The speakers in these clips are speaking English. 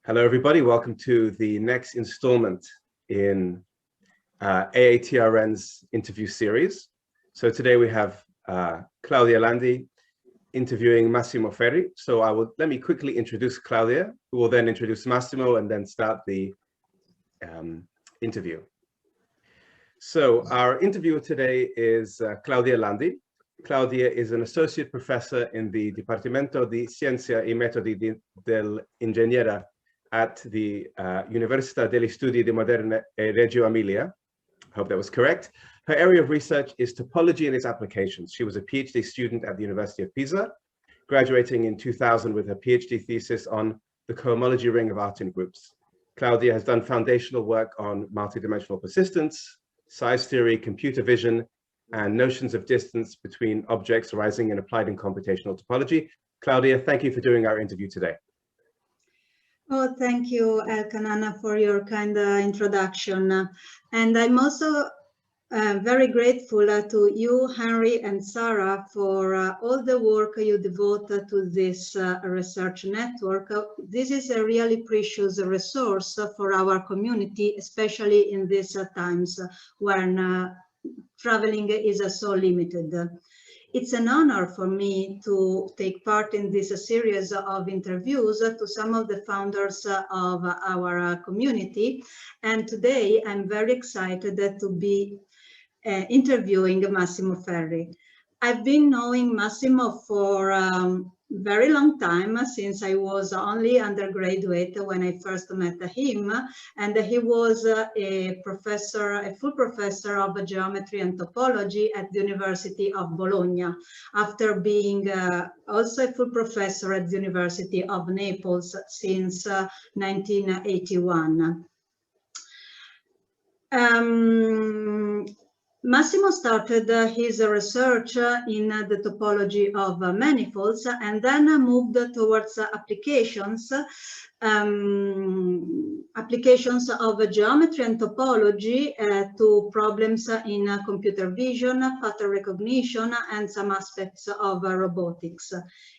Hello, everybody. Welcome to the next installment in AATRN's interview series. So today we have Claudia Landi interviewing Massimo Ferri. So let me quickly introduce Claudia, who will then introduce Massimo and then start the interview. So our interviewer today is Claudia Landi. Claudia is an associate professor in the Dipartimento di Scienza e Metodi dell'Ingegneria at the Università degli Studi di Modena e Reggio Emilia. I hope that was correct. Her area of research is topology and its applications. She was a PhD student at the University of Pisa, graduating in 2000 with her PhD thesis on the cohomology ring of Artin groups. Claudia has done foundational work on multidimensional persistence, size theory, computer vision, and notions of distance between objects arising in applied and computational topology. Claudia, thank you for doing our interview today. Oh, thank you, Elkanana, for your kind introduction. And I'm also very grateful to you, Henry, and Sarah for all the work you devote to this research network. This is a really precious resource for our community, especially in these times when traveling is so limited. It's an honor for me to take part in this series of interviews to some of the founders of our community. And today I'm very excited to be interviewing Massimo Ferri. I've been knowing Massimo for a very long time, since I was only undergraduate when I first met him, and he was a full professor of geometry and topology at the University of Bologna, after being also a full professor at the University of Naples since 1981. Massimo started his research in the topology of manifolds and then moved towards applications of geometry and topology to problems in computer vision, pattern recognition, and some aspects of robotics.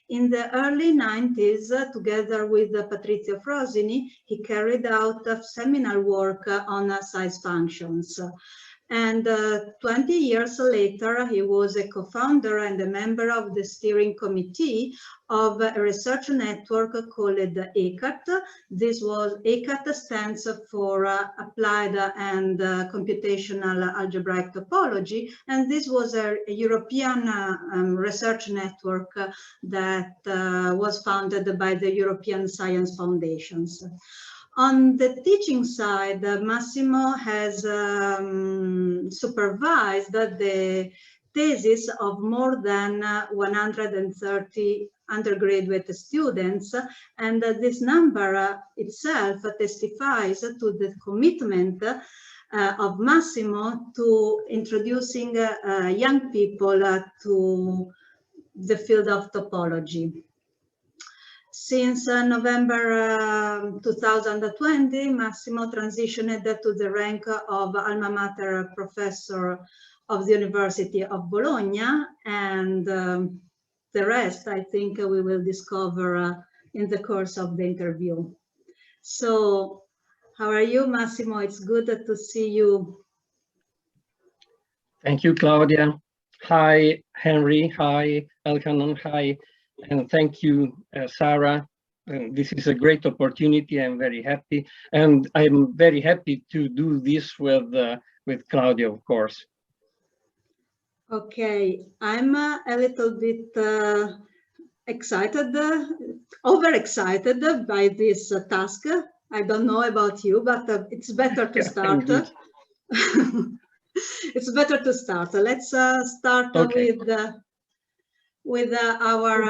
In the early 90s, together with Patrizio Frosini, he carried out seminal work on size functions. And 20 years later, he was a co-founder and a member of the steering committee of a research network called ECAT. ECAT stands for Applied and Computational Algebraic Topology, and this was a European research network that was founded by the European Science Foundations. On the teaching side, Massimo has supervised the thesis of more than 130 undergraduate students, and this number itself testifies to the commitment of Massimo to introducing young people to the field of topology. Since November 2020, Massimo transitioned to the rank of alma mater professor of the University of Bologna, and the rest, I think, we will discover in the course of the interview. So, how are you, Massimo? It's good to see you. Thank you, Claudia. Hi, Henry. Hi, Elkanon. Hi. And thank you, Sarah. This is a great opportunity. I'm very happy. And I'm very happy to do this with Claudia, of course. Okay, I'm a little bit excited, overexcited by this task. I don't know about you, but it's better to start. It's better to start. Let's start with our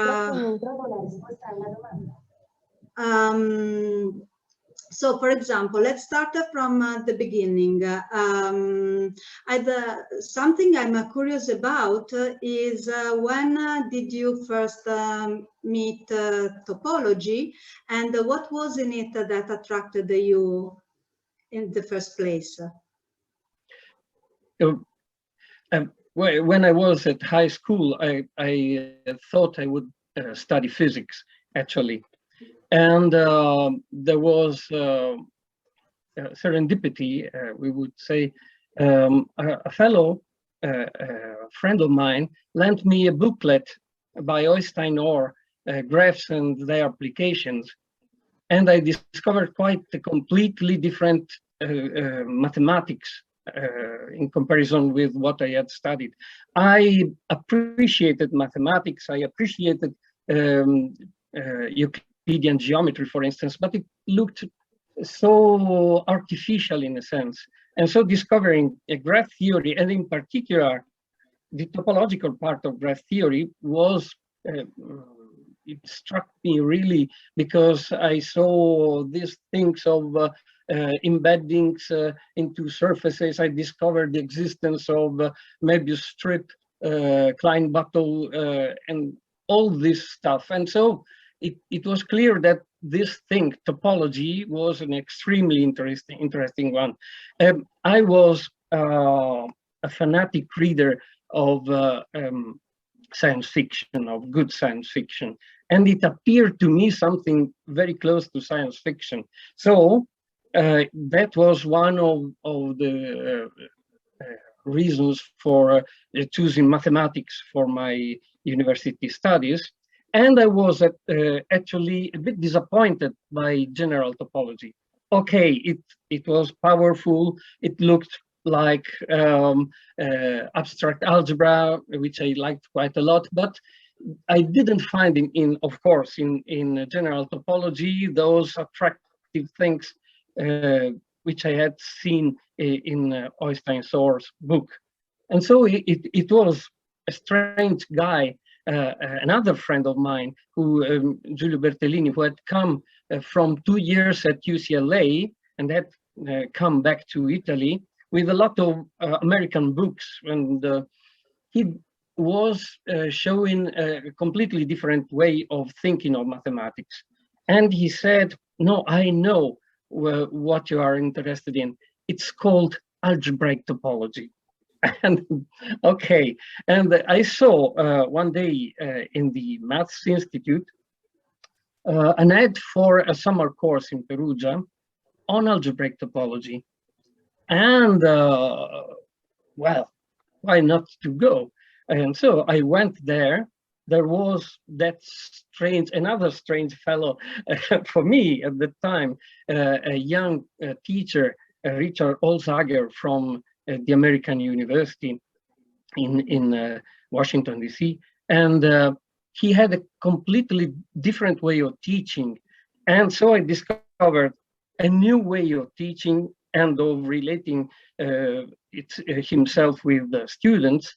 so, for example, let's start from the beginning. Something I'm curious about is when did you first meet topology, and what was in it that attracted you in the first place? When I was at high school, I thought I would study physics, actually. And there was serendipity, we would say. A fellow, a friend of mine, lent me a booklet by Oystein Orr, graphs and their applications. And I discovered quite a completely different mathematics in comparison with what I had studied. I appreciated mathematics, I appreciated Euclidean geometry, for instance, but it looked so artificial in a sense. And so discovering a graph theory, and in particular, the topological part of graph theory was, it struck me really, because I saw these things of embeddings into surfaces. I discovered the existence of Möbius strip, Klein-Buttel, and all this stuff. And so it was clear that this thing, topology, was an extremely interesting one. I was a fanatic reader of science fiction, of good science fiction, and it appeared to me something very close to science fiction. So that was one of the reasons for choosing mathematics for my university studies. And I was actually a bit disappointed by general topology. Okay, it was powerful. It looked like abstract algebra, which I liked quite a lot, but I didn't find of course, in general topology, those attractive things which I had seen in Oystein Orr's book. And so it was a strange guy, another friend of mine, who Giulio Bertellini, who had come from 2 years at UCLA and had come back to Italy with a lot of American books, and he was showing a completely different way of thinking of mathematics. And he said, no, I know what you are interested in. It's called algebraic topology. And okay, and I saw one day in the Maths Institute an ad for a summer course in Perugia on algebraic topology. And well, why not to go? And so I went there. There was that another strange fellow for me at the time, a young teacher, Richard Olsager from the American University in Washington, D.C. And he had a completely different way of teaching. And so I discovered a new way of teaching and of relating himself with the students,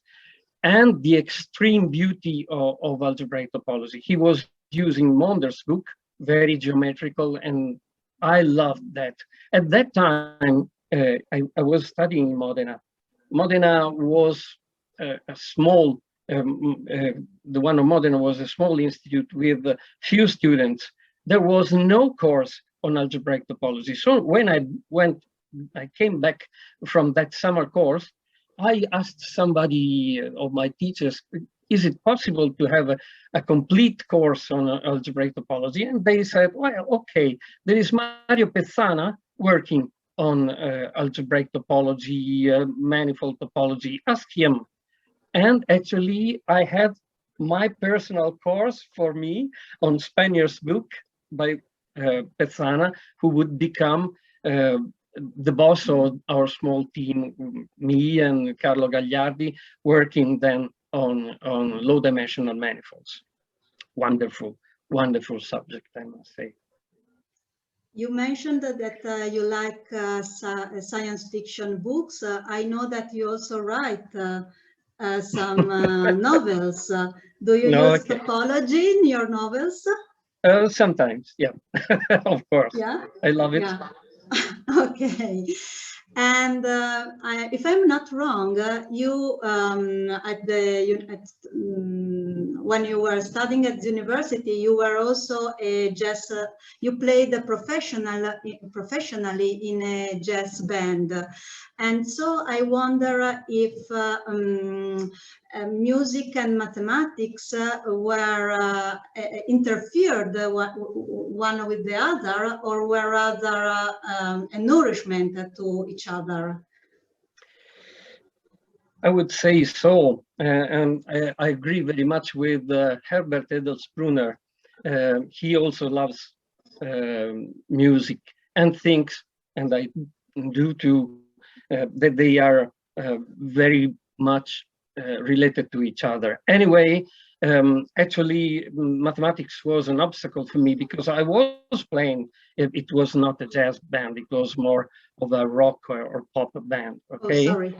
and the extreme beauty of algebraic topology. He was using Monder's book, very geometrical, and I loved that. At that time, I was studying in Modena. Modena was a small, the one of Modena was a small institute with few students. There was no course on algebraic topology. So when I came back from that summer course, I asked somebody of my teachers, is it possible to have a complete course on algebraic topology? And they said, well, okay, there is Mario Pezzana working on algebraic topology, manifold topology, ask him. And actually, I had my personal course for me on Spaniard's book by Pezzana, who would become the boss of our small team, me and Carlo Gagliardi, working then on low-dimensional manifolds. Wonderful, wonderful subject, I must say. You mentioned that you like science fiction books. I know that you also write some novels. Do you use topology in your novels? Sometimes, yeah, of course. Yeah, I love it. Yeah. Okay. And if I'm not wrong, you at when you were studying at university, you were also a jazz, you played professionally in a jazz band. And so I wonder if music and mathematics were interfered one with the other, or were rather a nourishment to each other? I would say so, and I agree very much with Herbert Edelsbrunner. He also loves music and thinks, and I do too, that they are very much related to each other. Anyway, actually, mathematics was an obstacle for me because I was playing. It was not a jazz band; it was more of a rock or pop band. Okay. Oh, sorry.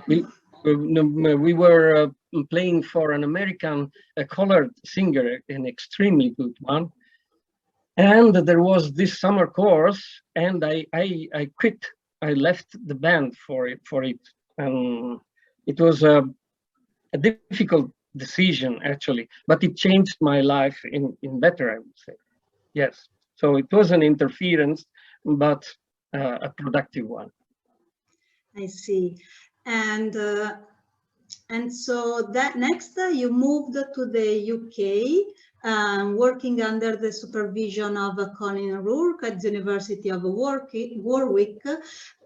We were playing for an American colored singer, an extremely good one. And there was this summer course, and I quit. I left the band for it. And it was a difficult decision, actually, but it changed my life in better, I would say. Yes. So it was an interference, but a productive one. I see. And so that next you moved to the UK, working under the supervision of Colin Rourke at the University of Warwick.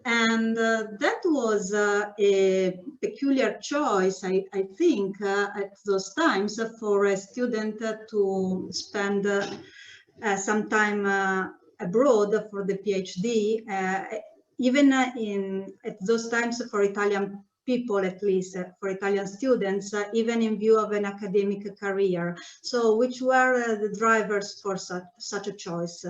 And that was a peculiar choice, I think, at those times for a student to spend some time abroad for the PhD. Even at those times for Italian people, at least for Italian students, even in view of an academic career. So which were the drivers for such a choice?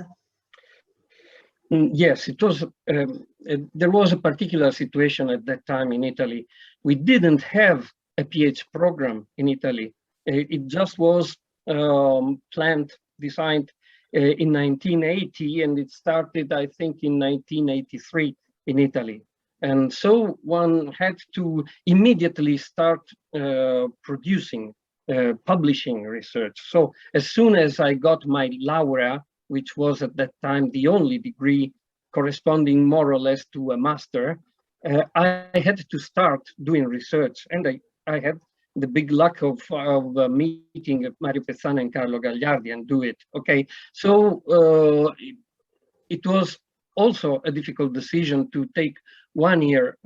Yes, it was. There was a particular situation at that time in Italy. We didn't have a PhD program in Italy. It just was planned, designed in 1980, and it started, I think, in 1983 in Italy. And so one had to immediately start producing, publishing research. So as soon as I got my laurea, which was at that time the only degree corresponding more or less to a master, I had to start doing research. And I had the big luck of meeting Mario Pezzana and Carlo Gagliardi and do it. Okay, so it was also a difficult decision to take 1 year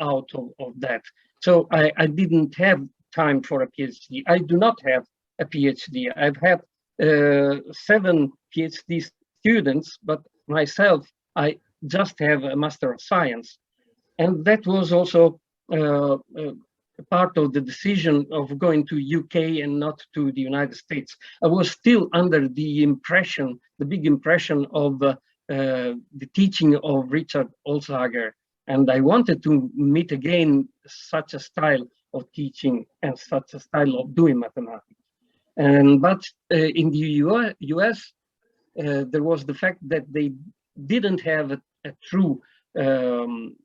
out of that. So I didn't have time for a PhD. I do not have a PhD. I've had 7 PhD students, but myself, I just have a Master of Science. And that was also part of the decision of going to UK and not to the United States. I was still under the impression, the big impression of the teaching of Richard Olsager. And I wanted to meet again such a style of teaching and such a style of doing mathematics. But in the US, there was the fact that they didn't have a true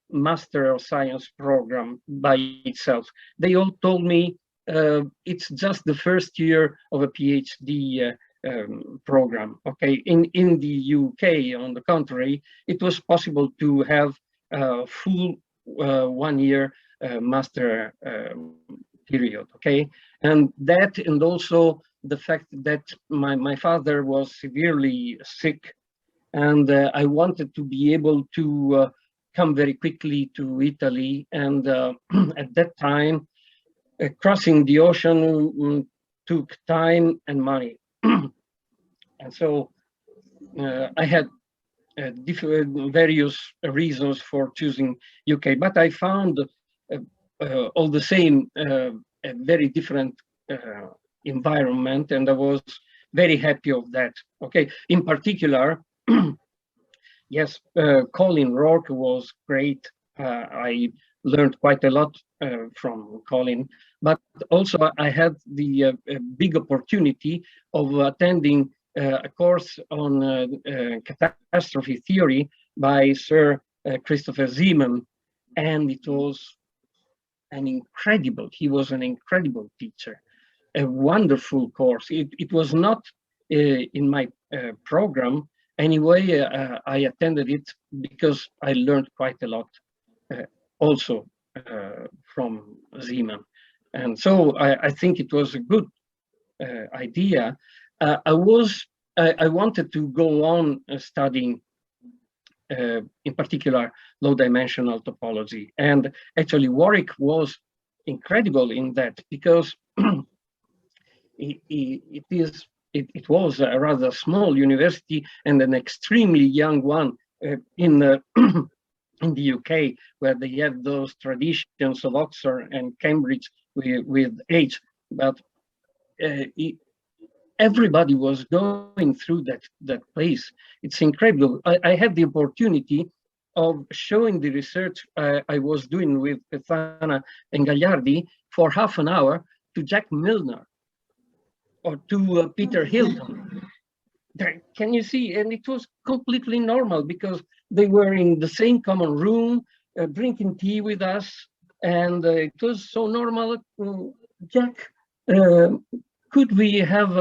Master of Science program by itself. They all told me it's just the first year of a PhD program. Okay, in the UK, on the contrary, it was possible to have a full 1 year master period. Okay, and that, and also the fact that my father was severely sick, and I wanted to be able to come very quickly to Italy. And at that time, crossing the ocean took time and money. And so I had various reasons for choosing UK, but I found all the same a very different environment, and I was very happy of that. Okay, in particular, yes, Colin Rourke was great. I learned quite a lot from Colin, but also I had the big opportunity of attending a course on catastrophe theory by Sir Christopher Zeeman, and it was he was an incredible teacher. a wonderful course. It was not in my program. Anyway, I attended it because I learned quite a lot also from Zeman. And so I think it was a good idea. I wanted to go on studying, in particular, low-dimensional topology. And actually, Warwick was incredible in that because it was a rather small university and an extremely young one in the in the UK, where they have those traditions of Oxford and Cambridge with age. But everybody was going through that place. It's incredible. I had the opportunity of showing the research I was doing with Pethana and Gagliardi for half an hour to Jack Milner or to Peter Hilton. Can you see? And it was completely normal because they were in the same common room, drinking tea with us, and it was so normal. Jack, could you have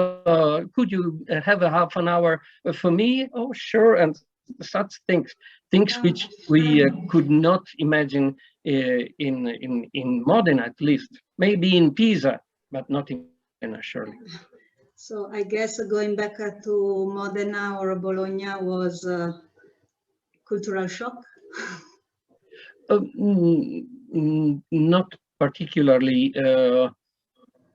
a half an hour for me? Oh, sure. And such things which we could not imagine in Modena, at least. Maybe in Pisa, but not in Modena, surely. So I guess going back to Modena or Bologna was a cultural shock? Not particularly.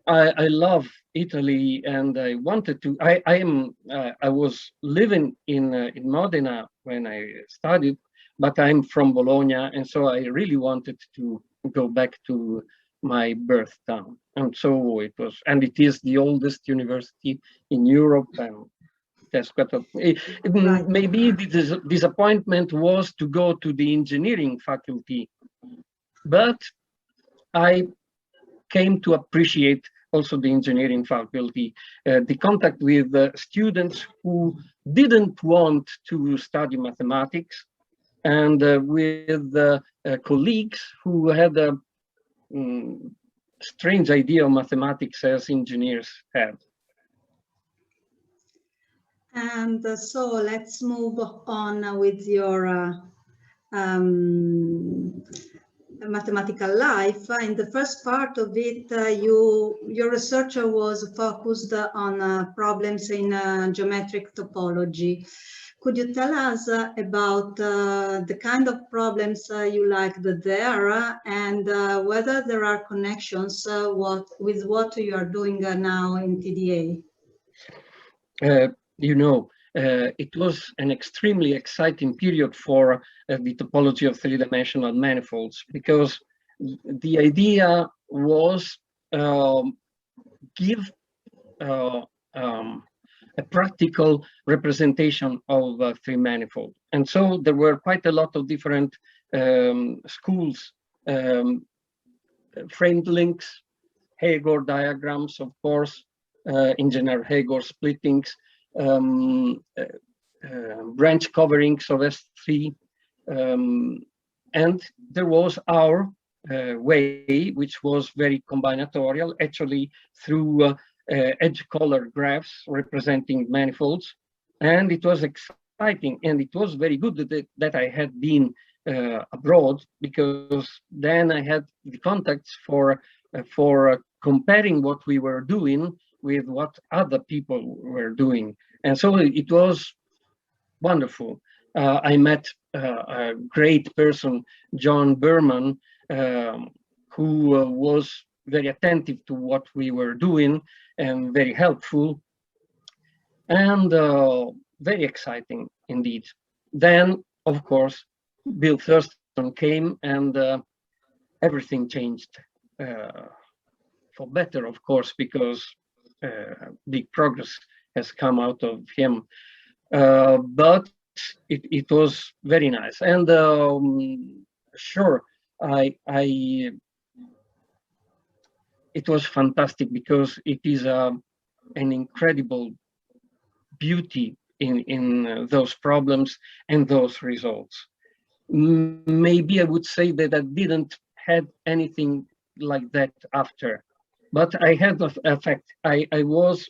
I love Italy, and I wanted to. I was living in Modena when I studied, but I'm from Bologna, and so I really wanted to go back to my birth town. And so it was, and it is the oldest university in Europe, and that's quite a, Right. maybe the disappointment was to go to the engineering faculty, but I came to appreciate also the engineering faculty, the contact with students who didn't want to study mathematics, and with colleagues who had a strange idea of mathematics as engineers had. And so let's move on with your mathematical life. In the first part of it, your research was focused on problems in geometric topology. Could you tell us about the kind of problems you liked there, and whether there are connections with what you are doing now in TDA? You know, it was an extremely exciting period for the topology of three-dimensional manifolds, because the idea was give a practical representation of three manifold. And so there were quite a lot of different schools, framed links, Hager diagrams, of course, engineer Hager splittings, branch coverings of S3, and there was our way, which was very combinatorial, actually through edge color graphs representing manifolds. And it was exciting, and it was very good that I had been abroad, because then I had the contacts for comparing what we were doing with what other people were doing. And so it was wonderful. I met a great person, John Berman, who was very attentive to what we were doing and very helpful, and very exciting indeed. Then, of course, Bill Thurston came, and everything changed for better, of course, because big progress has come out of him. But it was very nice, and sure, it was fantastic, because it is an incredible beauty in those problems and those results. Maybe I would say that I didn't have anything like that after. But I had a fact. I was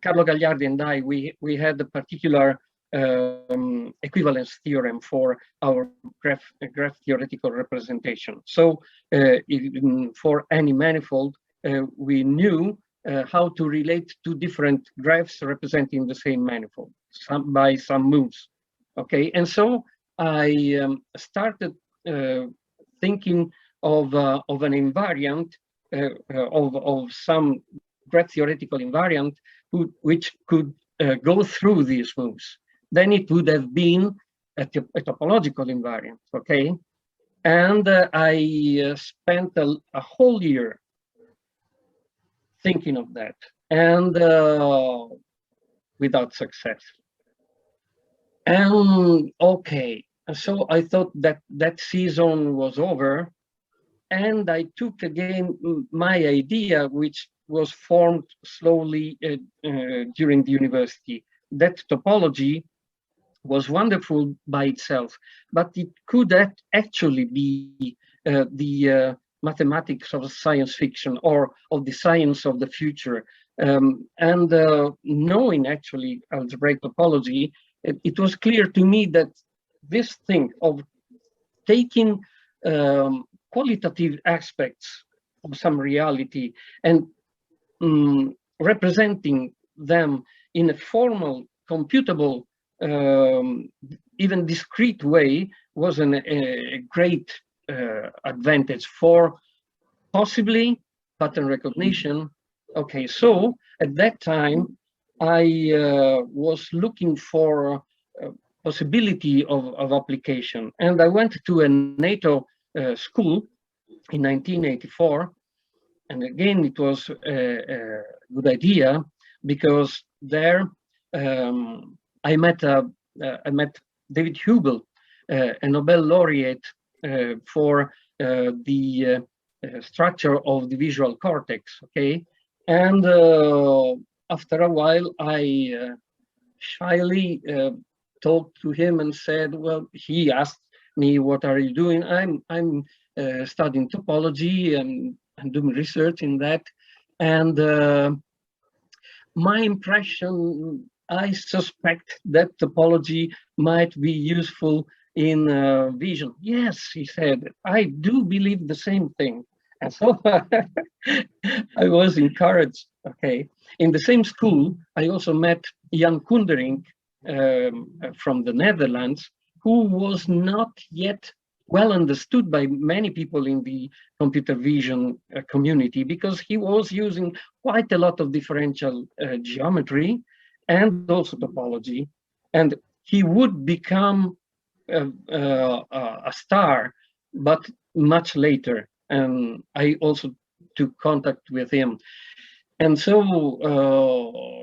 Carlo Gagliardi and I. We had a particular equivalence theorem for our graph theoretical representation. So for any manifold, we knew how to relate two different graphs representing the same manifold by some moves. Okay, and so I started thinking of an invariant of some graph theoretical invariant which could go through these moves. Then it would have been a topological invariant, okay? And I spent a whole year thinking of that, and without success. And okay, so I thought that that season was over, and I took again my idea, which was formed slowly during the university, that topology was wonderful by itself, but it could actually be the mathematics of science fiction or of the science of the future. And knowing actually algebraic topology, it was clear to me that this thing of taking qualitative aspects of some reality and representing them in a formal, computable, even discrete way was a great advantage for possibly pattern recognition. Okay, so at that time, I was looking for possibility of application, and I went to a NATO school in 1984, and again it was a good idea because there I met David Hubel, a Nobel laureate for the structure of the visual cortex. Okay, and after a while, I shyly talked to him and said, "Well," he asked me, "What are you doing?" I'm studying topology and I'm doing research in that, and my impression, I suspect that topology might be useful in vision. Yes, he said, I do believe the same thing. And so I was encouraged. Okay. In the same school, I also met Jan Koendering from the Netherlands, who was not yet well understood by many people in the computer vision community because he was using quite a lot of differential geometry and also topology, and he would become a star, but much later. And I also took contact with him. And so,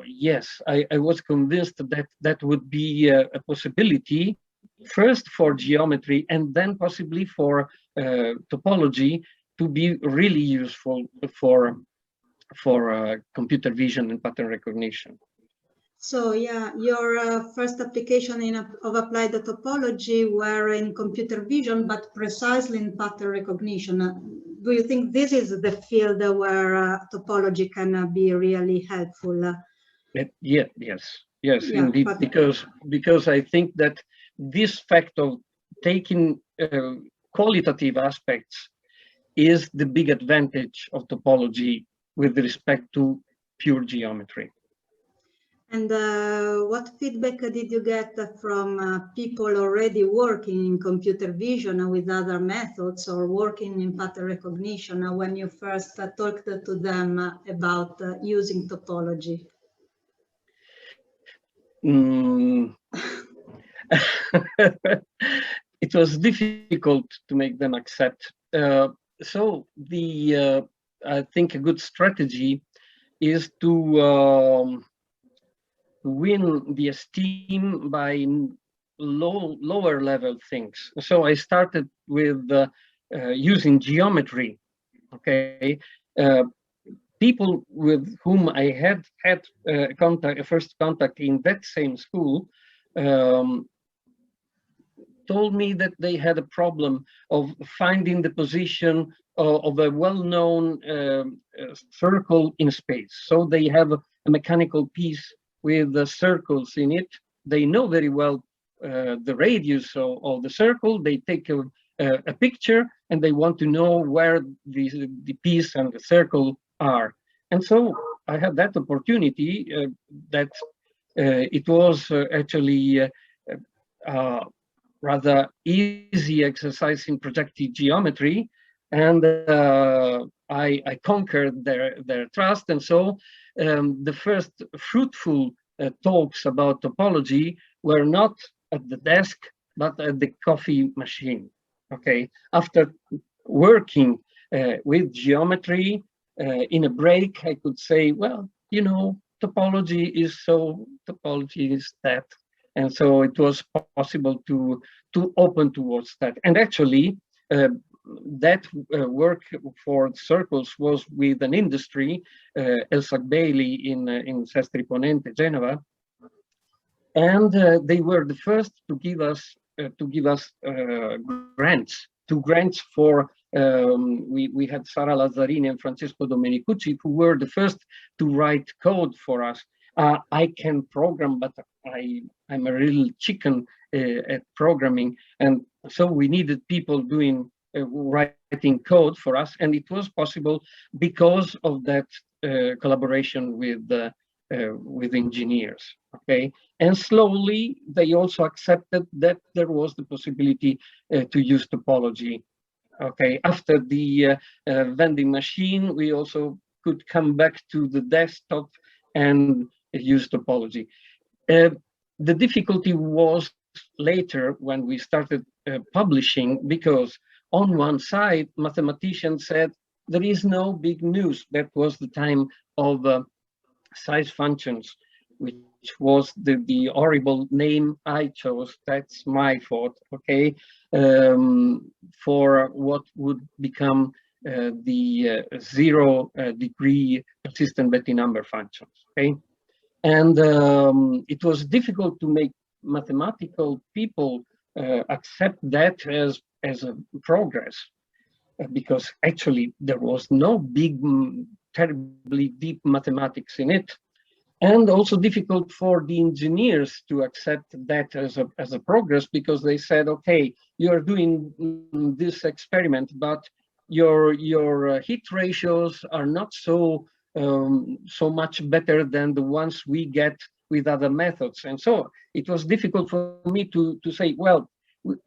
yes, I was convinced that that would be a possibility, first for geometry and then possibly for topology, to be really useful for computer vision and pattern recognition. So yeah, your first application of applied topology were in computer vision, but precisely in pattern recognition. Do you think this is the field where topology can be really helpful? Yes, yeah, indeed, because I think that this fact of taking qualitative aspects is the big advantage of topology with respect to pure geometry. And what feedback did you get from people already working in computer vision with other methods or working in pattern recognition when you first talked to them about using topology? It was difficult to make them accept. So I think a good strategy is to win the esteem by lower level things. So I started with using geometry. Okay, people with whom I had first contact in that same school told me that they had a problem of finding the position of a well-known circle in space. So they have a mechanical piece with the circles in it. They know very well the radius of the circle. They take a picture and they want to know where the piece and the circle are. And so I had that opportunity that it was actually rather easy exercise in projective geometry, and I conquered their trust. And so the first fruitful talks about topology were not at the desk, but at the coffee machine. Okay, after working with geometry in a break, I could say, well, you know, topology is so, topology is that. And so it was possible to open towards that. And actually, that work for circles was with an industry, Elsac Bailey in Sestri Ponente, Genova, and they were the first to give us grants, two grants for. We had Sara Lazzarini and Francesco Domenicucci, who were the first to write code for us. I can program, but I'm a real chicken at programming, and so we needed people doing writing code for us, and it was possible because of that collaboration with engineers. Okay, and slowly they also accepted that there was the possibility to use topology. Okay, after the vending machine, we also could come back to the desktop and use topology. The difficulty was later when we started publishing, because on one side, mathematicians said, there is no big news. That was the time of size functions, which was the horrible name I chose. That's my fault, okay, for what would become the zero degree persistent Betti number functions, okay? And it was difficult to make mathematical people accept that as a progress, because actually there was no big, terribly deep mathematics in it. And also difficult for the engineers to accept that as a progress, because they said, okay, you're doing this experiment, but your hit ratios are not so much better than the ones we get with other methods. And so it was difficult for me to say, well,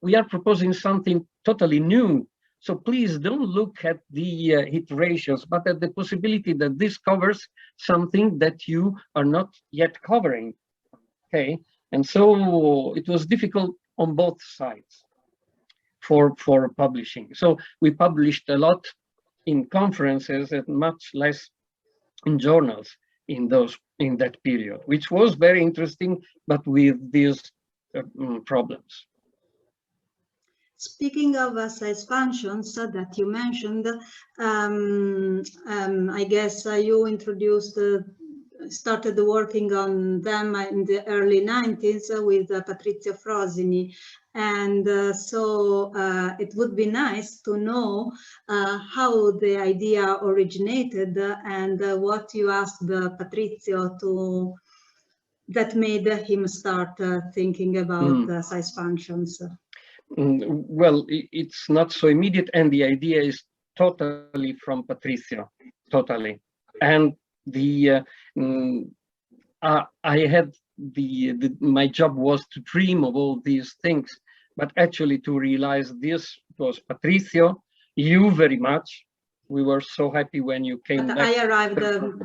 we are proposing something totally new. So please don't look at the hit ratios, but at the possibility that this covers something that you are not yet covering. Okay, and so it was difficult on both sides for publishing. So we published a lot in conferences and much less in journals in that period, which was very interesting, but with these problems. Speaking of size functions that you mentioned, I guess you started working on them in the early 90s with Patrizio Frosini. And so it would be nice to know how the idea originated and what you asked Patrizio that made him start thinking about size functions. Well, it's not so immediate, and the idea is totally from Patrizio, totally. And I had my job was to dream of all these things, but actually to realize this was Patrizio, you very much. We were so happy when you came back. I arrived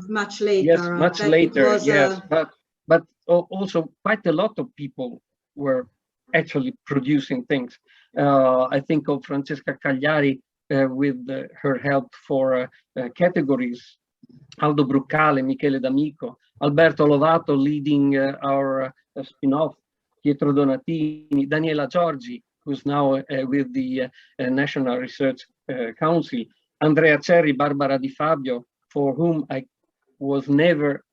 much later. Yes, much later, yes. But also quite a lot of people were actually producing things. I think of Francesca Cagliari with her help for categories, Aldo Bruccale, Michele D'Amico, Alberto Lovato leading our spin-off, Pietro Donatini, Daniela Giorgi, who's now with the National Research Council, Andrea Cerri, Barbara Di Fabio, for whom I was never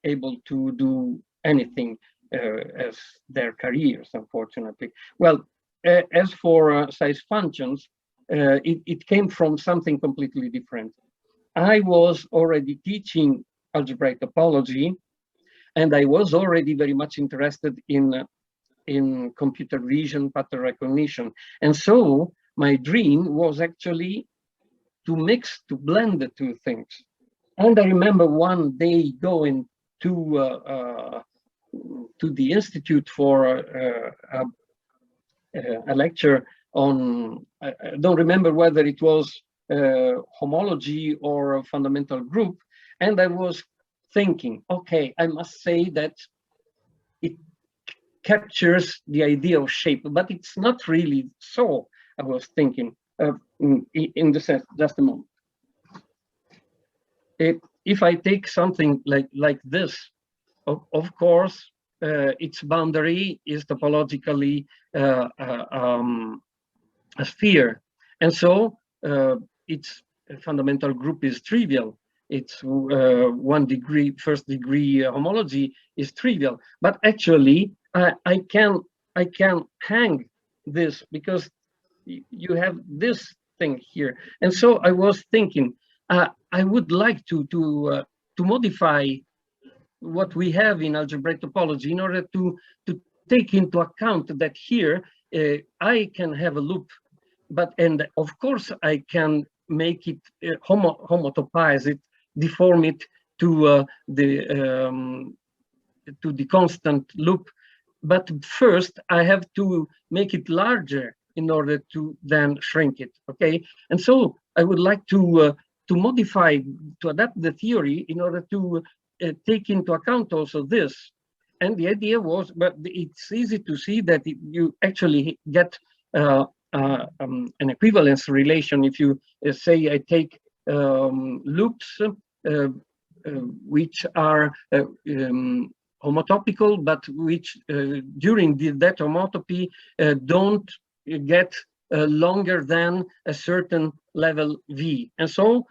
able to do anything as their careers, unfortunately. Well, as for size functions, it came from something completely different. I was already teaching algebraic topology, and I was already very much interested in computer vision, pattern recognition. And so my dream was actually to blend the two things. And I remember one day going to the Institute for a lecture on, I don't remember whether it was homology or a fundamental group. And I was thinking, okay, I must say that it captures the idea of shape, but it's not really so. I was thinking in the sense, just a moment. If I take something like this, of course, its boundary is topologically a sphere, and so its fundamental group is trivial. Its 1 degree, first degree homology is trivial, but actually I can hang this because you have this thing here, and so I was thinking I would like to modify what we have in algebraic topology in order to take into account that here I can have a loop, and of course I can make it homotopize it, deform it to the constant loop. But first I have to make it larger in order to then shrink it. Okay, and so I would like to modify, to adapt the theory in order to take into account also this. And the idea was, but it's easy to see that you actually get an equivalence relation if you say I take loops which are homotopical, but which during that homotopy don't get longer than a certain level V. And so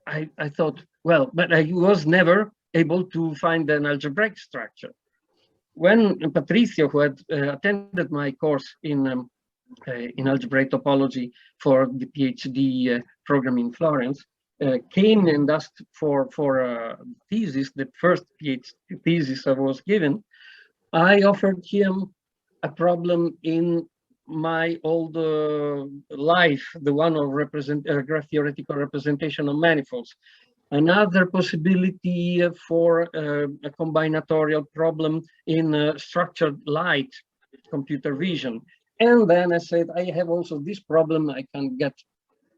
I thought, well, but I was never able to find an algebraic structure. When Patricia, who had attended my course in algebraic topology for the PhD program in Florence, came and asked for a thesis, the first PhD thesis I was given, I offered him a problem in my old life, the one of graph theoretical representation of manifolds. Another possibility for a combinatorial problem in structured light, computer vision. And then I said, I have also this problem, I can't get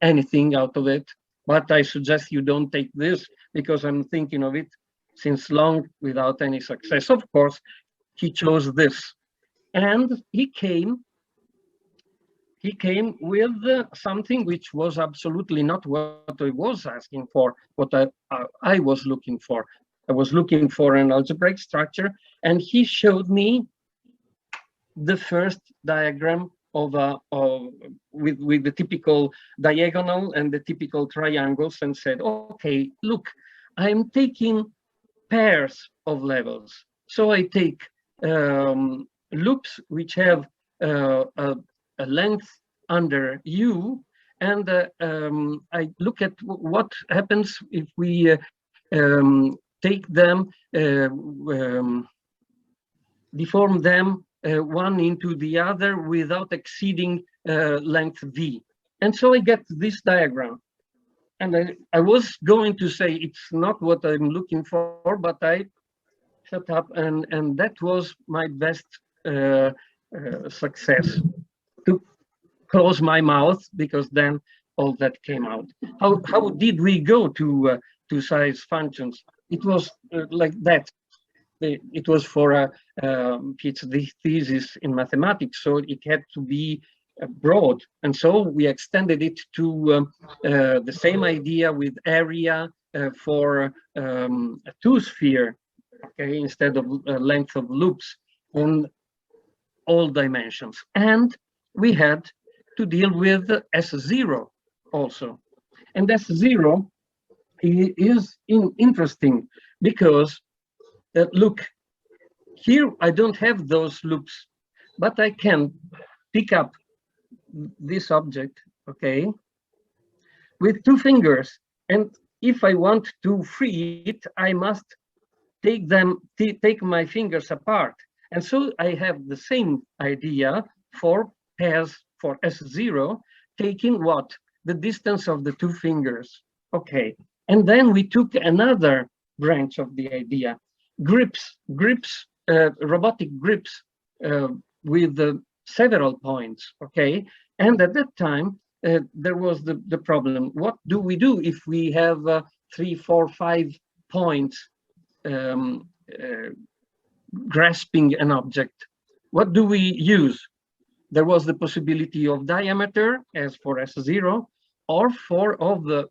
anything out of it, but I suggest you don't take this because I'm thinking of it since long without any success. Of course, he chose this. And he came with something which was absolutely not what I was asking for, what I was looking for. I was looking for an algebraic structure, and he showed me the first diagram of with the typical diagonal and the typical triangles, and said, okay, look, I'm taking pairs of levels. So I take loops which have a length under U, and I look at what happens if we take them, deform them one into the other without exceeding length V. And so I get this diagram. And I was going to say it's not what I'm looking for, but I shut up, and that was my best success. To close my mouth, because then all that came out. How did we go to size functions? It was like that. It was for a PhD thesis in mathematics, so it had to be broad, and so we extended it to the same idea with area for a two-sphere, okay, instead of length of loops on all dimensions. And we had to deal with S0 also. And S0 is interesting because, look, here I don't have those loops, but I can pick up this object, okay, with two fingers. And if I want to free it, I must take my fingers apart. And so I have the same idea for pairs for S0, taking what? The distance of the two fingers. Okay. And then we took another branch of the idea, grips, robotic grips with several points. Okay. And at that time, there was the problem. What do we do if we have 3, 4, 5 points grasping an object? What do we use? There was the possibility of diameter as for S0 or for of the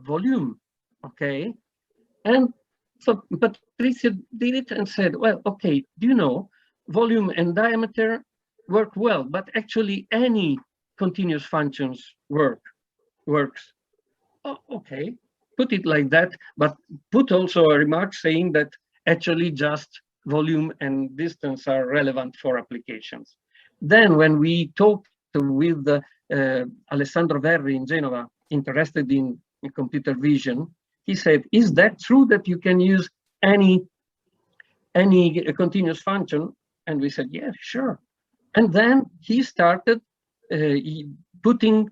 volume, okay? And so Patricia did it and said, well, okay, do you know, volume and diameter work well, but actually any continuous functions works. Oh, okay, put it like that, but put also a remark saying that actually just volume and distance are relevant for applications. Then when we talked with Alessandro Verri in Genova, interested in computer vision, he said, is that true that you can use any continuous function? And we said, yeah, sure. And then he started putting,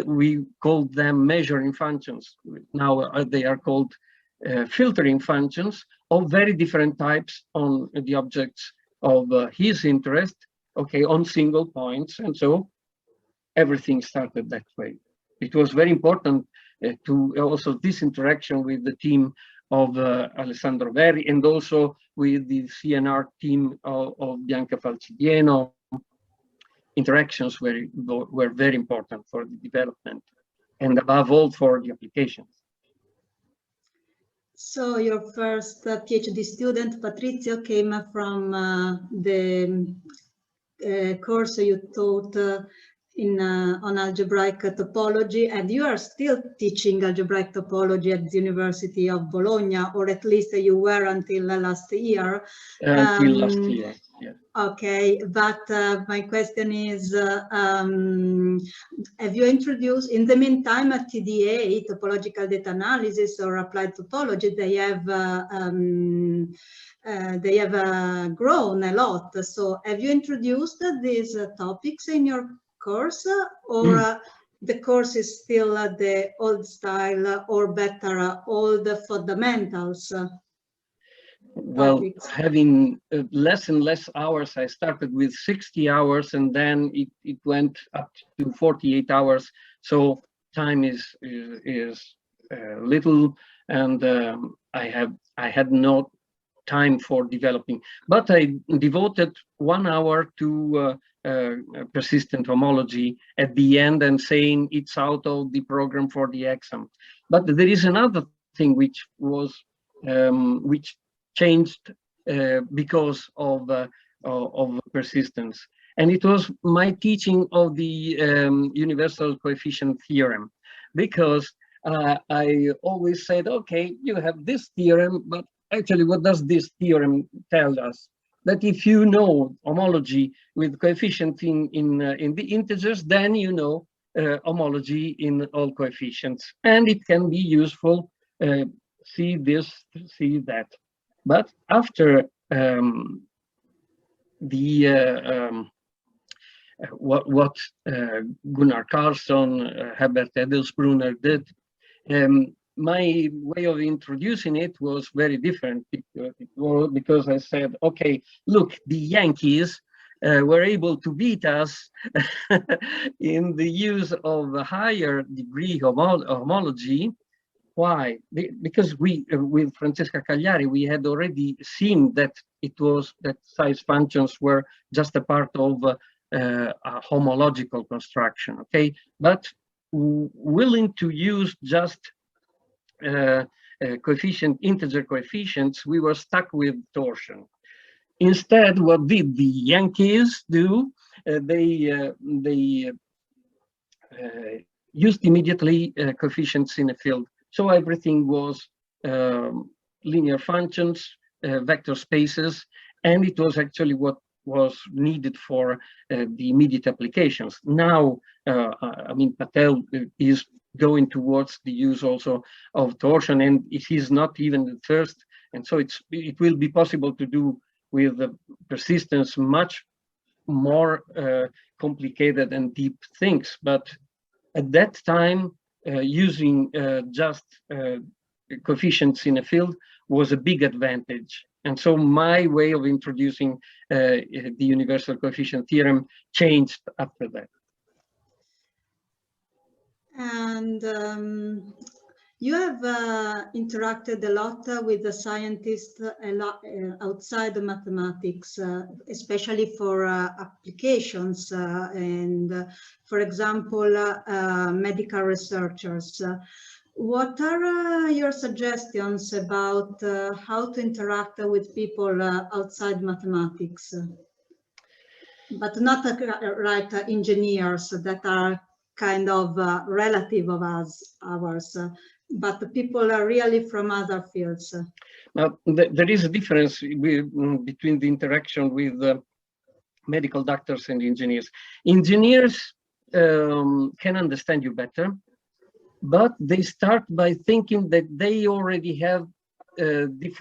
we called them measuring functions. Now they are called filtering functions of very different types on the objects of his interest, okay, on single points. And so everything started that way. It was very important to also this interaction with the team of Alessandro Verri and also with the CNR team of Bianca Falcidieno. Interactions were very important for the development and above all for the applications. So your first PhD student, Patrizio, came from the course you taught on algebraic topology, and you are still teaching algebraic topology at the University of Bologna, or at least you were until last year. Until last year, yeah. Okay, but my question is, have you introduced, in the meantime, at TDA, topological data analysis or applied topology, they have grown a lot. So have you introduced these topics in your course, or the course is still the old style, or better, all the fundamentals? Well, topics? having less and less hours, I started with 60 hours and then it went up to 48 hours. So time is little, and I had no time for developing. But I devoted 1 hour to persistent homology at the end and saying it's out of the program for the exam. But there is another thing which was which changed because of persistence, and it was my teaching of the universal coefficient theorem, because I always said, okay, you have this theorem, but actually what does this theorem tell us? That if you know homology with coefficient in the integers, then you know homology in all coefficients, and it can be useful. See this, see that. But after what Gunnar Carlsson, Herbert Edelsbrunner did, my way of introducing it was very different, because I said, okay, look, the Yankees were able to beat us in the use of a higher degree of homology. Why? Because we, with Francesca Cagliari, we had already seen that that size functions were just a part of a homological construction, okay? But willing to use just integer coefficients, we were stuck with torsion. Instead, what did the Yankees do? They used immediately coefficients in a field. So everything was linear functions, vector spaces, and it was actually what was needed for the immediate applications. Now, I mean, Patel is going towards the use also of torsion, and it is not even the first. And so it will be possible to do with the persistence much more complicated and deep things. But at that time, using just coefficients in a field was a big advantage. And so my way of introducing the universal coefficient theorem changed after that. And you have interacted a lot with the scientists outside the mathematics, especially for applications and, for example, medical researchers. What are your suggestions about how to interact with people outside mathematics, but not engineers that are kind of relative of ours, but the people are really from other fields? Now, there is a difference between the interaction with medical doctors and engineers. Engineers can understand you better, but they start by thinking that they already have the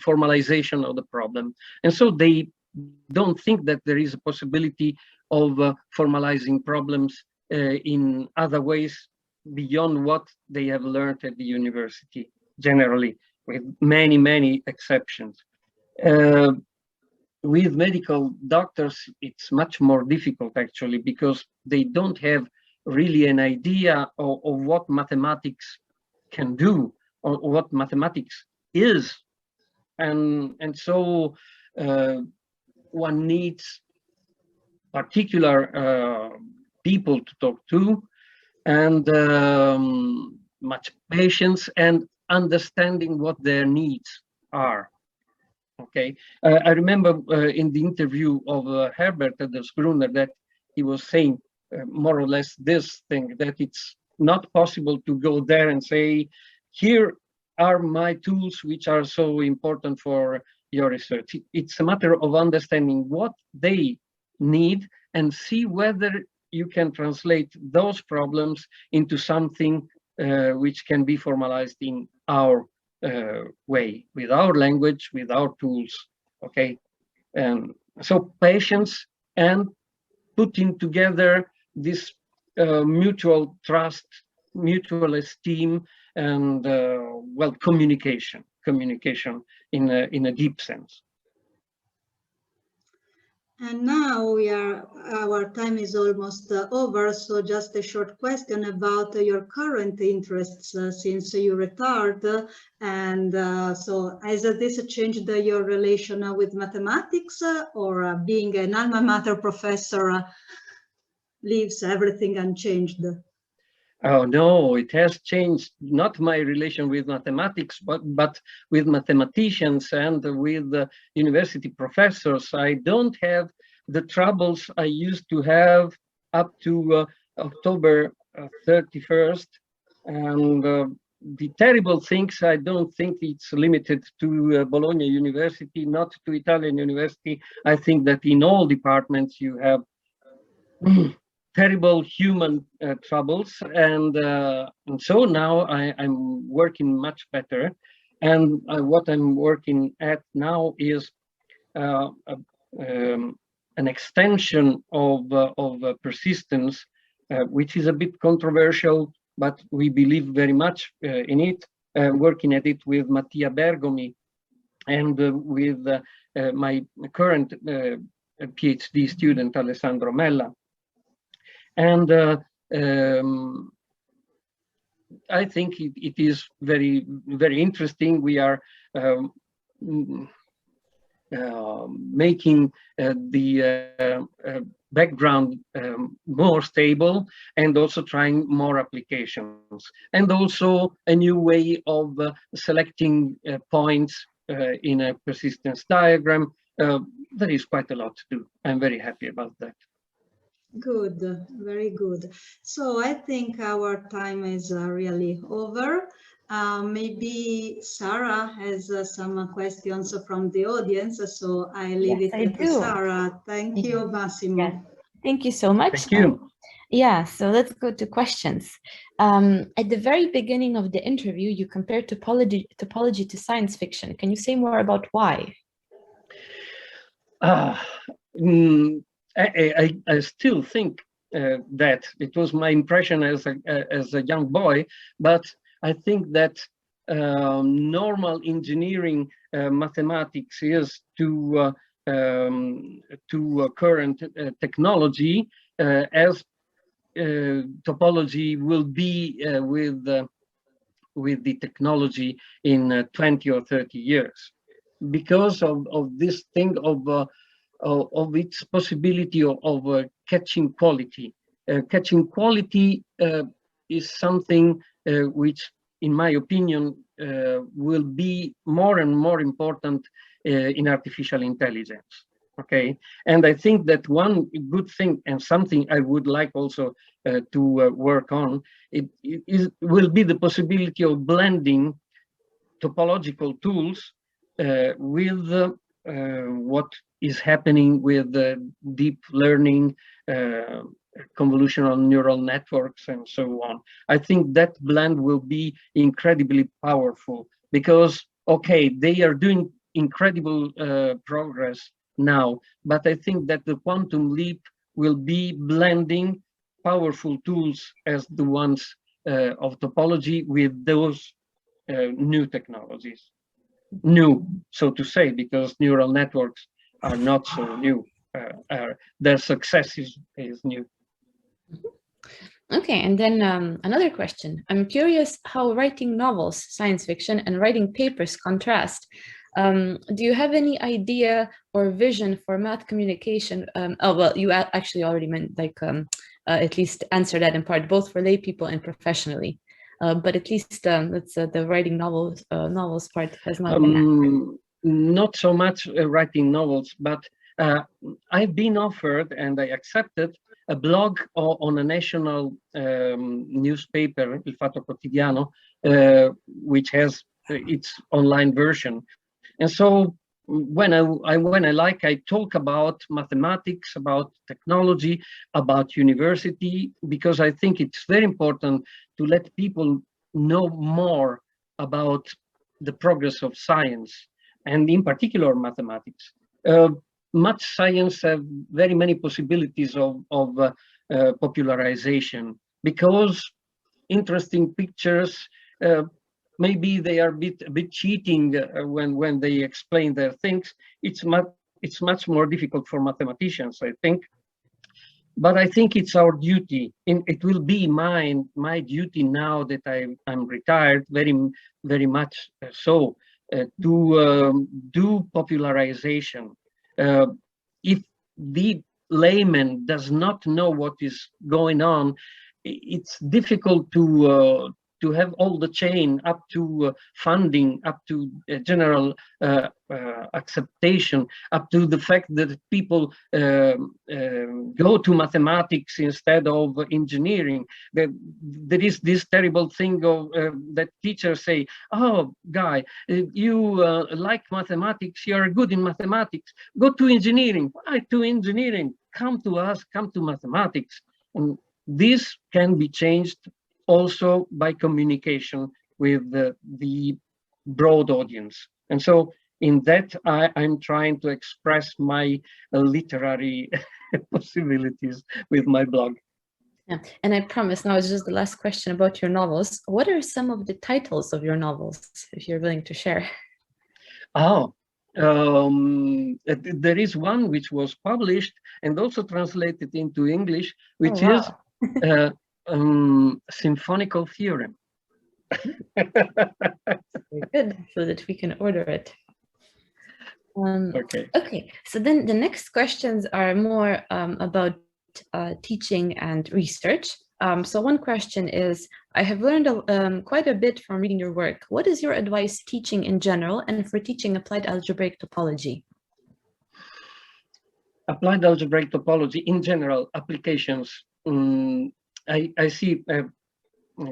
formalization of the problem. And so they don't think that there is a possibility of formalizing problems in other ways beyond what they have learned at the university, generally, with many, many exceptions. With medical doctors, it's much more difficult, actually, because they don't have really an idea of what mathematics can do or what mathematics is. And so one needs particular people to talk to, and much patience and understanding what their needs are. Okay, I remember in the interview of Herbert at the Gruner that he was saying more or less this thing, that it's not possible to go there and say, here are my tools which are so important for your research. It's a matter of understanding what they need and see whether you can translate those problems into something which can be formalized in our way, with our language, with our tools. Okay, so patience and putting together this mutual trust, mutual esteem, and well, communication in a deep sense. And now our time is almost over, so just a short question about your current interests since you retired, and so has this changed your relation with mathematics, or being an alma mater professor leaves everything unchanged? Oh no, it has changed, not my relation with mathematics, but with mathematicians and with university professors. I don't have the troubles I used to have up to October 31st. And the terrible things, I don't think it's limited to Bologna University, not to Italian University. I think that in all departments you have terrible human troubles, and so now I'm working much better, and what I'm working at now is an extension of persistence, which is a bit controversial, but we believe very much in it. Working at it with Mattia Bergomi and with my current PhD student Alessandro Mella. And I think it is very, very interesting. We are making the background more stable, and also trying more applications, and also a new way of selecting points in a persistence diagram. There is quite a lot to do. I'm very happy about that. Good, very good. So I think our time is really over. maybe Sarah has some questions from the audience, so I leave it to Sarah. Thank you, Massimo. Yeah. Thank you so much. Thank you. Yeah, so let's go to questions. At the very beginning of the interview, you compared topology to science fiction. Can you say more about why? I still think that it was my impression as a young boy, but I think that normal engineering mathematics is to current technology as topology will be with the technology in 20 or 30 years, because of this thing of its possibility of catching quality. Catching quality is something which, in my opinion, will be more and more important in artificial intelligence. Okay, and I think that one good thing and something I would like also to work on, will be the possibility of blending topological tools with what is happening with deep learning, convolutional neural networks, and so on. I think that blend will be incredibly powerful because, okay, they are doing incredible progress now, but I think that the quantum leap will be blending powerful tools as the ones of topology with those new technologies. New, so to say, because neural networks are not so new. Their success is new. Okay, and then another question. I'm curious how writing novels, science fiction, and writing papers contrast. Do you have any idea or vision for math communication? Oh, well, you actually already meant, like, at least answer that in part, both for lay people and professionally. But at least that's the writing novels part has not been answered. Not so much writing novels, but I've been offered and I accepted a blog on a national newspaper, Il Fatto Quotidiano, which has its online version. And so when I talk about mathematics, about technology, about university, because I think it's very important to let people know more about the progress of science, and in particular mathematics. Much science have very many possibilities of popularization, because interesting pictures, maybe they are a bit cheating when they explain their things. It's much more difficult for mathematicians, I think. But I think it's our duty, and it will be my duty now that I'm retired, very much so, to do popularization. If the layman does not know what is going on, it's difficult to have all the chain up to funding, up to general acceptation, up to the fact that people go to mathematics instead of engineering. There is this terrible thing of that teachers say, "Oh, guy, you like mathematics, you are good in mathematics, go to engineering." Why to engineering? Come to us, come to mathematics. And this can be changed also by communication with the broad audience. And so in that, I'm trying to express my literary possibilities with my blog. Yeah, and I promise now it's just the last question about your novels. What are some of the titles of your novels, if you're willing to share? Oh, there is one which was published and also translated into English, which is Symphonical Theorem. Very good, so that we can order it. Okay, so then the next questions are more about teaching and research. So one question is, I have learned quite a bit from reading your work. What is your advice teaching in general and for teaching applied algebraic topology? Applied algebraic topology in general, applications. I see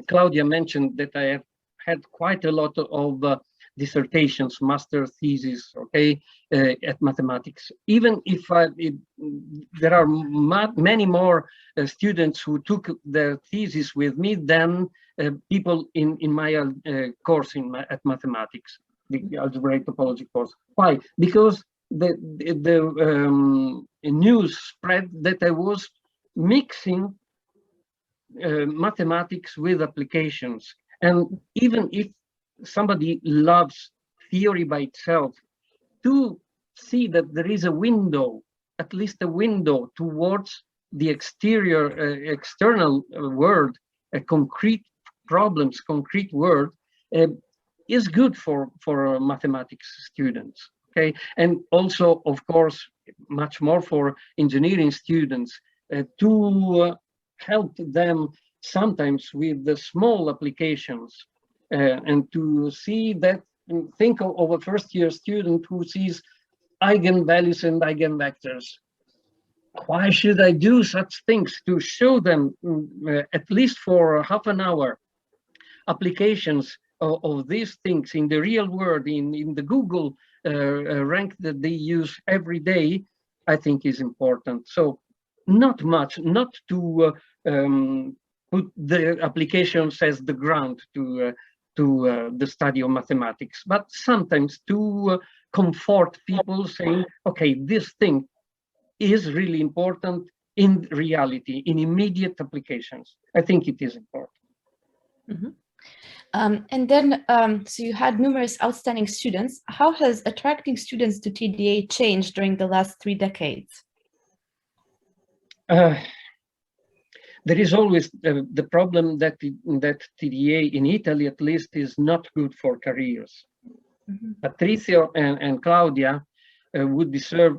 Claudia mentioned that I have had quite a lot of dissertations, master theses, okay, at mathematics. Even if there are many more students who took their thesis with me than people in my course at mathematics, the algebraic topology course. Why? Because the news spread that I was mixing mathematics with applications. And even if somebody loves theory by itself, to see that there is a window, at least a window towards the exterior, external world, a concrete problems, concrete world, is good for mathematics students. Okay, and also, of course, much more for engineering students to help them sometimes with the small applications and to see that, think of a first-year student who sees eigenvalues and eigenvectors. Why should I do such things? To show them at least for half an hour applications of these things in the real world, in the Google rank that they use every day, I think is important. So not much, not to put the applications as the ground to the study of mathematics, but sometimes to comfort people saying, okay, this thing is really important in reality, in immediate applications. I think it is important. Mm-hmm. And then, so you had numerous outstanding students. How has attracting students to TDA changed during the last 3 decades? There is always the problem that TDA in Italy, at least, is not good for careers. Mm-hmm. Patrizio and Claudia would deserve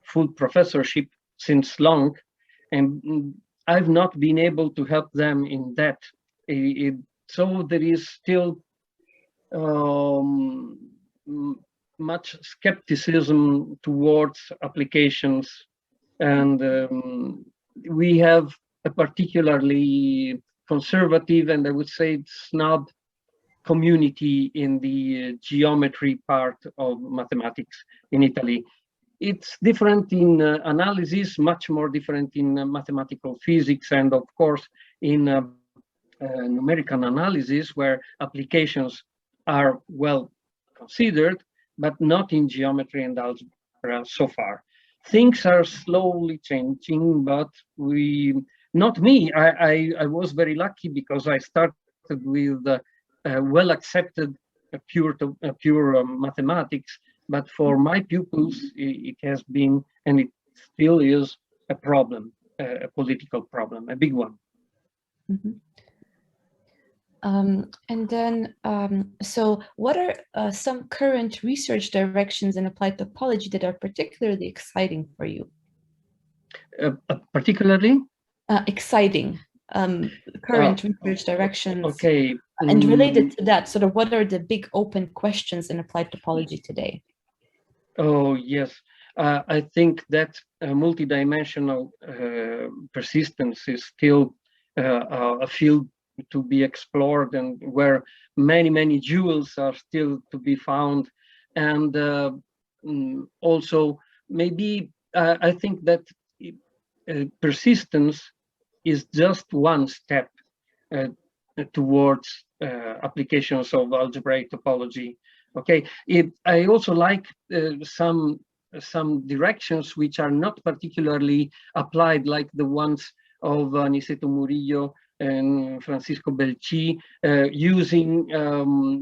full professorship since long, and I've not been able to help them in that. So there is still much skepticism towards applications, and we have a particularly conservative and I would say snob community in the geometry part of mathematics in Italy. It's different in analysis, much more different in mathematical physics, and of course in numerical analysis, where applications are well considered, but not in geometry and algebra so far. Things are slowly changing, but not me. I was very lucky because I started with well accepted pure mathematics, but for my pupils, it has been, and it still is, a problem, a political problem, a big one. Mm-hmm. And then, so what are some current research directions in applied topology that are particularly exciting for you? Particularly? Exciting, current research directions. Okay. And related to that, sort of what are the big open questions in applied topology today? Oh, yes. I think that multidimensional persistence is still a field to be explored, and where many jewels are still to be found. And also maybe I think that persistence is just one step towards applications of algebraic topology. Okay, I also like some directions which are not particularly applied, like the ones of Aniceto Murillo and Francisco Belchi, using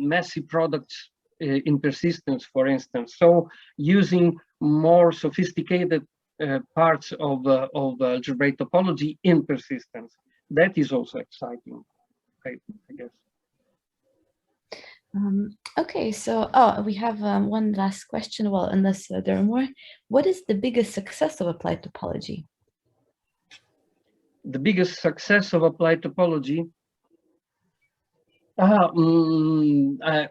messy products in persistence, for instance. So using more sophisticated parts of algebraic topology in persistence. That is also exciting, I guess. Okay, so we have one last question. Well, unless there are more, what is the biggest success of applied topology? The biggest success of applied topology, I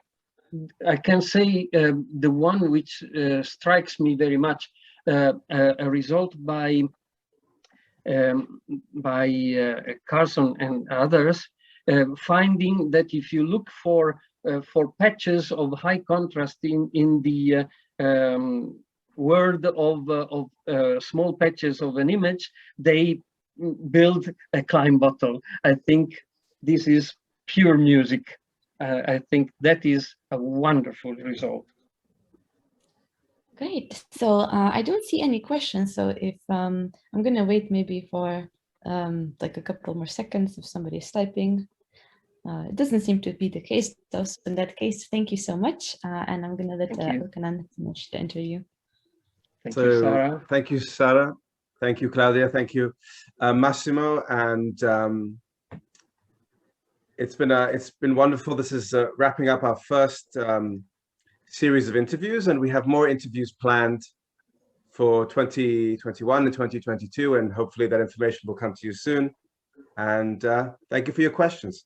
can say the one which strikes me very much, a result by Carson and others, finding that if you look for patches of high contrast in the world of small patches of an image, they build a Klein bottle. I think this is pure music. I think that is a wonderful result. Great. So I don't see any questions. So if I'm going to wait maybe for like a couple more seconds if somebody is typing. It doesn't seem to be the case, though. So in that case, thank you so much. And I'm going to let Elkanan finish the interview. Thank you, Sarah. Thank you, Sarah. Thank you, Claudia. Thank you, Massimo. And it's been wonderful. This is wrapping up our first series of interviews, and we have more interviews planned for 2021 and 2022, and hopefully that information will come to you soon. And thank you for your questions.